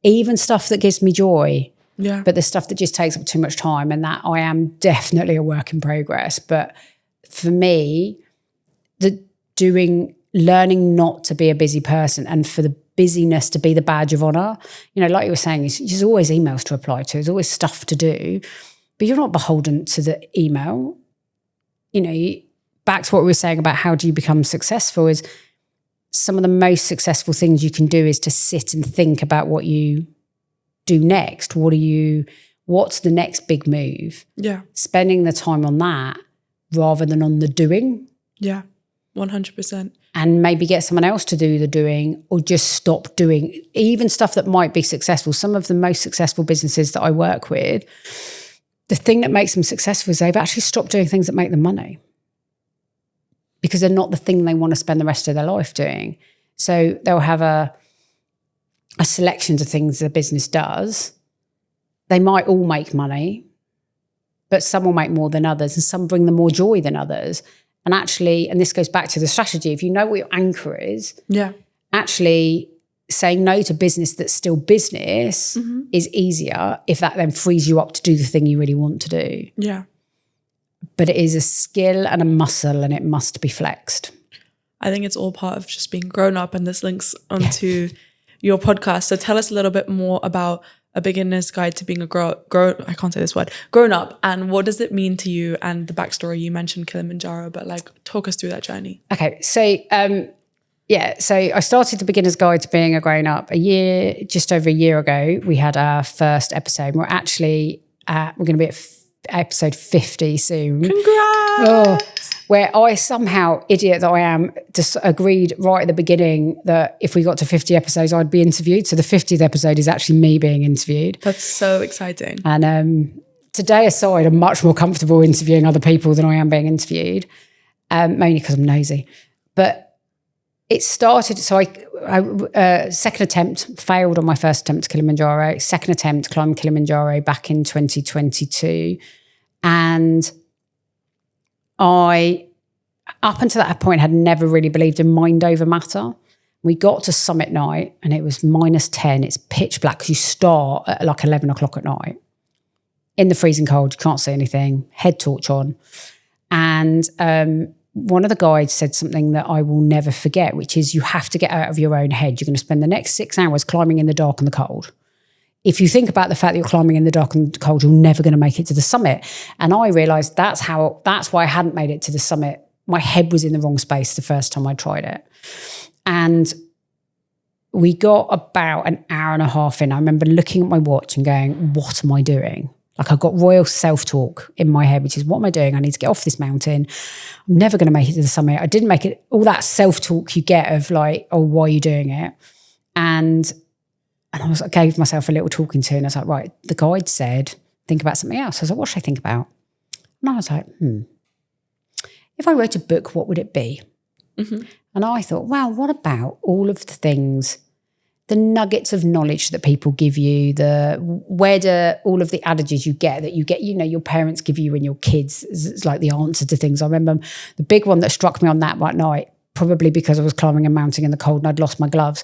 even stuff that gives me joy. Yeah. But the stuff that just takes up too much time, and that I am definitely a work in progress. But for me, learning not to be a busy person and for the busyness to be the badge of honor, you know, like you were saying, there's always emails to reply to, there's always stuff to do, but you're not beholden to the email. You know, back to what we were saying about how do you become successful, is some of the most successful things you can do is to sit and think about what you do next. What's the next big move? Yeah. Spending the time on that rather than on the doing. Yeah, 100%. And maybe get someone else to do the doing, or just stop doing even stuff that might be successful. Some of the most successful businesses that I work with, the thing that makes them successful is they've actually stopped doing things that make them money, because they're not the thing they want to spend the rest of their life doing. So they'll have a selection of things the business does. They might all make money, but some will make more than others, and some bring them more joy than others. And actually, and this goes back to the strategy, if you know what your anchor is, actually saying no to business that's still business is easier if that then frees you up to do the thing you really want to do. Yeah. But it is a skill and a muscle, and it must be flexed. I think it's all part of just being grown up, and this links onto your podcast. So tell us a little bit more about A Beginner's Guide to Being a grown up, and what does it mean to you, and the backstory. You mentioned Kilimanjaro, but like talk us through that journey. Okay, so Yeah, so I started the Beginner's Guide to Being a Grown-Up just over a year ago. We had our first episode. We're actually we're going to be at episode 50 soon. Congrats! Where I somehow, idiot that I am, just agreed right at the beginning that if we got to 50 episodes, I'd be interviewed. So the 50th episode is actually me being interviewed. That's so exciting. And today aside, I'm much more comfortable interviewing other people than I am being interviewed, mainly because I'm nosy. But it started, so I second attempt, failed on my first attempt to Kilimanjaro, second attempt climbed Kilimanjaro back in 2022. And I, up until that point, had never really believed in mind over matter. We got to summit night and it was -10. It's pitch black because you start at like 11 o'clock at night. In the freezing cold, you can't see anything, head torch on. And one of the guides said something that I will never forget, which is you have to get out of your own head. You're going to spend the next 6 hours climbing in the dark and the cold. If you think about the fact that you're climbing in the dark and the cold, you're never going to make it to the summit. And I realised that's why I hadn't made it to the summit. My head was in the wrong space the first time I tried it. And we got about an hour and a half in. I remember looking at my watch and going, what am I doing? Like I got royal self-talk in my head, which is, what am I doing? I need to get off this mountain. I'm never going to make it to the summit. I didn't make it. All that self-talk you get of like, oh, why are you doing it? And I gave myself a little talking to, and I was like, right, the guide said, think about something else. I was like, what should I think about? And I was like, if I wrote a book, what would it be? Mm-hmm. And I thought, wow, what about all of the things, the nuggets of knowledge that people give you, where do all of the adages you get, your parents give you when you're kids, it's like the answer to things. I remember the big one that struck me on that night, probably because I was climbing a mountain in the cold and I'd lost my gloves,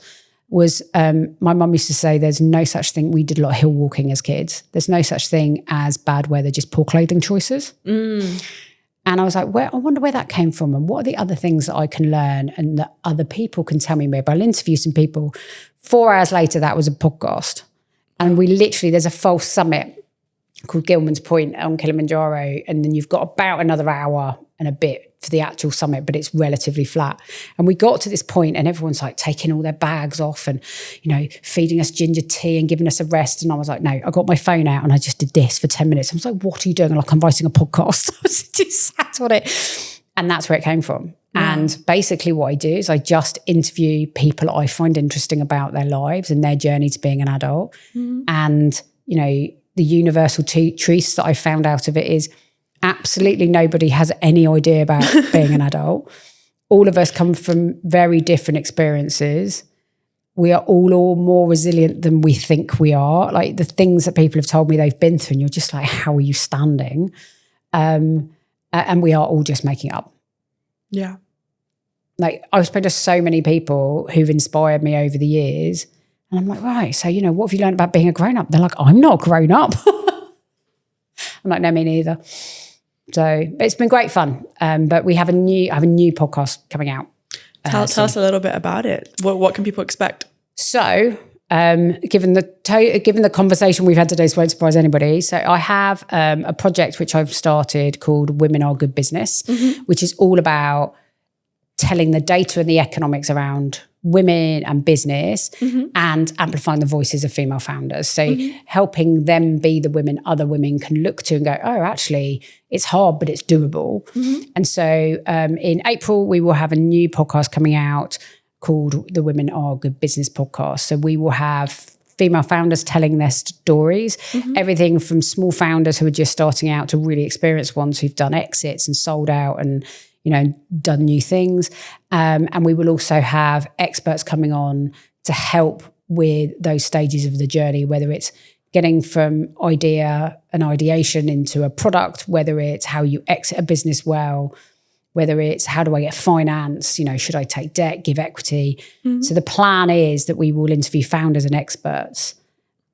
was my mum used to say there's no such thing. We did a lot of hill walking as kids. There's no such thing as bad weather, just poor clothing choices. And I was like, I wonder where that came from and what are the other things that I can learn and that other people can tell me maybe. I'll interview some people. 4 hours later, that was a podcast. And there's a false summit called Gilman's Point on Kilimanjaro. And then you've got about another hour and a bit for the actual summit, but it's relatively flat. And we got to this point and everyone's like taking all their bags off and, feeding us ginger tea and giving us a rest. And I was like, no, I got my phone out and I just did this for 10 minutes. I was like, what are you doing? I'm writing a podcast. I was just sat on it. And that's where it came from. Yeah. And basically what I do is I just interview people I find interesting about their lives and their journey to being an adult. Mm-hmm. And, the universal truths that I found out of it is absolutely nobody has any idea about being an adult. All of us come from very different experiences. We are all more resilient than we think we are. Like the things that people have told me they've been through, and you're just like, how are you standing? And we are all just making it up. Yeah. Like I've spoken to so many people who've inspired me over the years. And I'm like, right, so, what have you learned about being a grown-up? They're like, I'm not a grown-up. I'm like, no, me neither. So it's been great fun. But I have a new podcast coming out. Tell us a little bit about it. What can people expect? So given the conversation we've had today, so it won't surprise anybody. So I have a project which I've started called Women Are Good Business, mm-hmm. which is all about telling the data and the economics around women and business, mm-hmm. and amplifying the voices of female founders. So mm-hmm. helping them be the women other women can look to and go, oh, actually, it's hard, but it's doable. Mm-hmm. And so in April, we will have a new podcast coming out called the Women Are Good Business podcast. So we will have female founders telling their stories, mm-hmm. everything from small founders who are just starting out to really experienced ones who've done exits and sold out and done new things. And we will also have experts coming on to help with those stages of the journey, whether it's getting from idea and ideation into a product, whether it's how you exit a business well, whether it's how do I get finance, should I take debt, give equity? Mm-hmm. So the plan is that we will interview founders and experts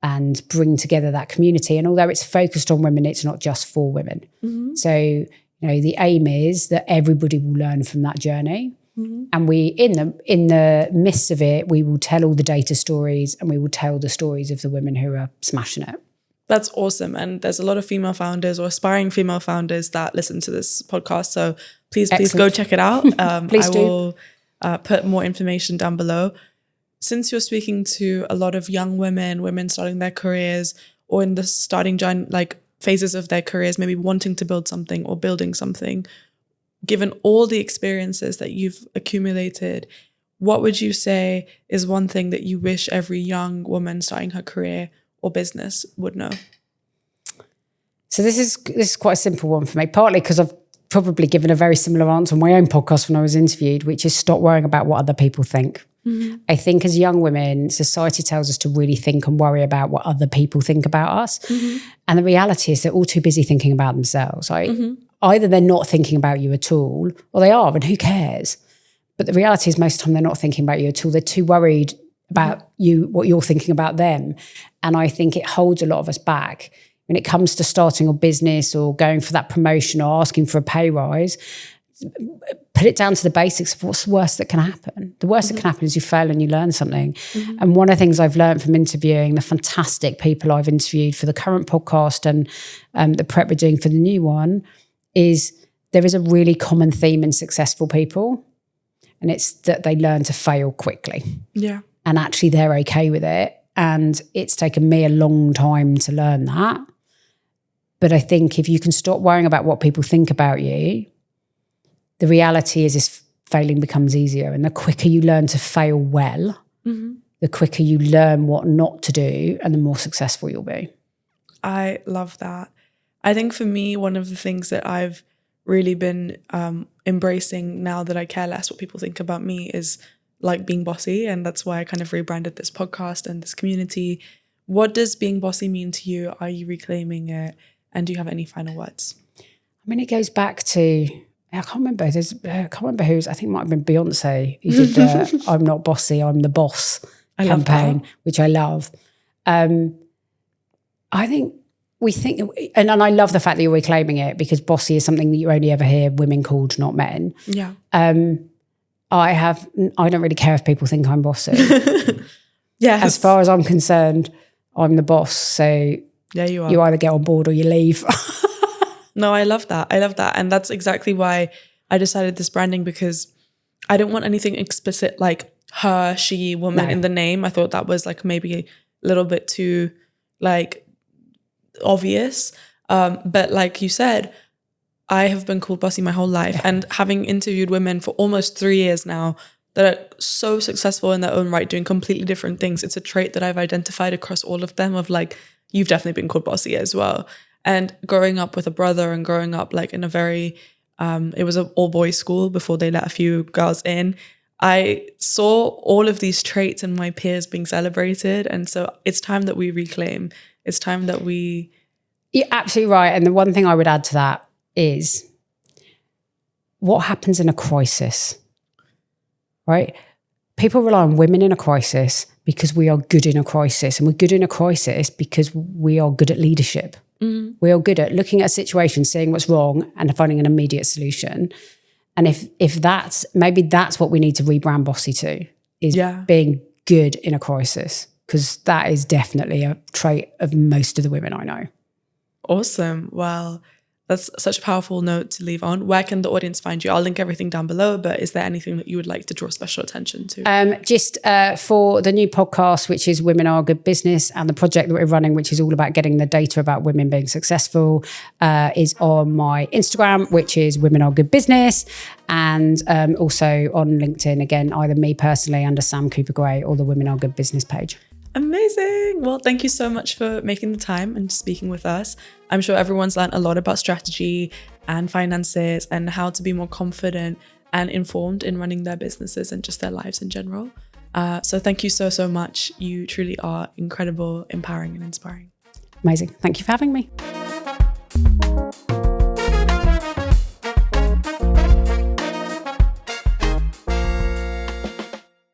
and bring together that community. And although it's focused on women, it's not just for women. Mm-hmm. So the aim is that everybody will learn from that journey. Mm-hmm. And we, in the midst of it, we will tell all the data stories and we will tell the stories of the women who are smashing it. That's awesome. And there's a lot of female founders or aspiring female founders that listen to this podcast. So please go check it out. Please do. put more information down below. Since you're speaking to a lot of young women starting their careers or in the starting phases of their careers, maybe wanting to build something or building something, given all the experiences that you've accumulated, what would you say is one thing that you wish every young woman starting her career or business would know? So this is quite a simple one for me, partly because I've probably given a very similar answer on my own podcast when I was interviewed, which is stop worrying about what other people think. Mm-hmm. I think as young women, society tells us to really think and worry about what other people think about us. Mm-hmm. And the reality is they're all too busy thinking about themselves. Right? Mm-hmm. Either they're not thinking about you at all, or they are, and who cares? But the reality is most of the time they're not thinking about you at all. They're too worried about you, what you're thinking about them. And I think it holds a lot of us back. When it comes to starting a business or going for that promotion or asking for a pay rise, put it down to the basics of what's the worst that can happen. The worst that can happen is you fail and you learn something. Mm-hmm. And one of the things I've learned from interviewing the fantastic people I've interviewed for the current podcast and the prep we're doing for the new one is there is a really common theme in successful people, and it's that they learn to fail quickly. Yeah. And actually they're okay with it. And it's taken me a long time to learn that. But I think if you can stop worrying about what people think about you, the reality is failing becomes easier. And the quicker you learn to fail well, the quicker you learn what not to do and the more successful you'll be. I love that. I think for me, one of the things that I've really been embracing now that I care less what people think about me is like being bossy. And that's why I kind of rebranded this podcast and this community. What does being bossy mean to you? Are you reclaiming it? And do you have any final words? I mean, it goes back to, I can't remember who's, I think it might have been Beyonce who did I'm not bossy, I'm the boss campaign, which I love. I think we think, and I love the fact that you're reclaiming it because bossy is something that you only ever hear women called, not men. Yeah. I don't really care if people think I'm bossy. Yes. As far as I'm concerned, I'm the boss. So yeah, you are. You either get on board or you leave. No, I love that. And that's exactly why I decided this branding, because I don't want anything explicit like her, she, woman in the name. I thought that was like maybe a little bit too like obvious. But like you said, I have been called bossy my whole life. And having interviewed women for almost 3 years now that are so successful in their own right, doing completely different things, it's a trait that I've identified across all of them of like, you've definitely been called bossy as well. And growing up with a brother and growing up like in a very, it was an all boys school before they let a few girls in. I saw all of these traits in my peers being celebrated. And so it's time that we reclaim. It's time that we... You're absolutely right. And the one thing I would add to that is what happens in a crisis, right? People rely on women in a crisis because we are good in a crisis. And we're good in a crisis because we are good at leadership. Mm. We are good at looking at a situation, seeing what's wrong and finding an immediate solution. And if that's, maybe that's what we need to rebrand Bossy to, is being good in a crisis, because that is definitely a trait of most of the women I know. Awesome. Well, that's such a powerful note to leave on. Where can the audience find you? I'll link everything down below, but is there anything that you would like to draw special attention to? Just for the new podcast, which is Women Are Good Business, and the project that we're running, which is all about getting the data about women being successful, is on my Instagram, which is Women Are Good Business, and also on LinkedIn, again, either me personally under Sam Cooper Gray or the Women Are Good Business page. Amazing. Well, thank you so much for making the time and speaking with us. I'm sure everyone's learned a lot about strategy and finances and how to be more confident and informed in running their businesses and just their lives in general. So thank you so much. You truly are incredible, empowering and inspiring. Amazing. Thank you for having me.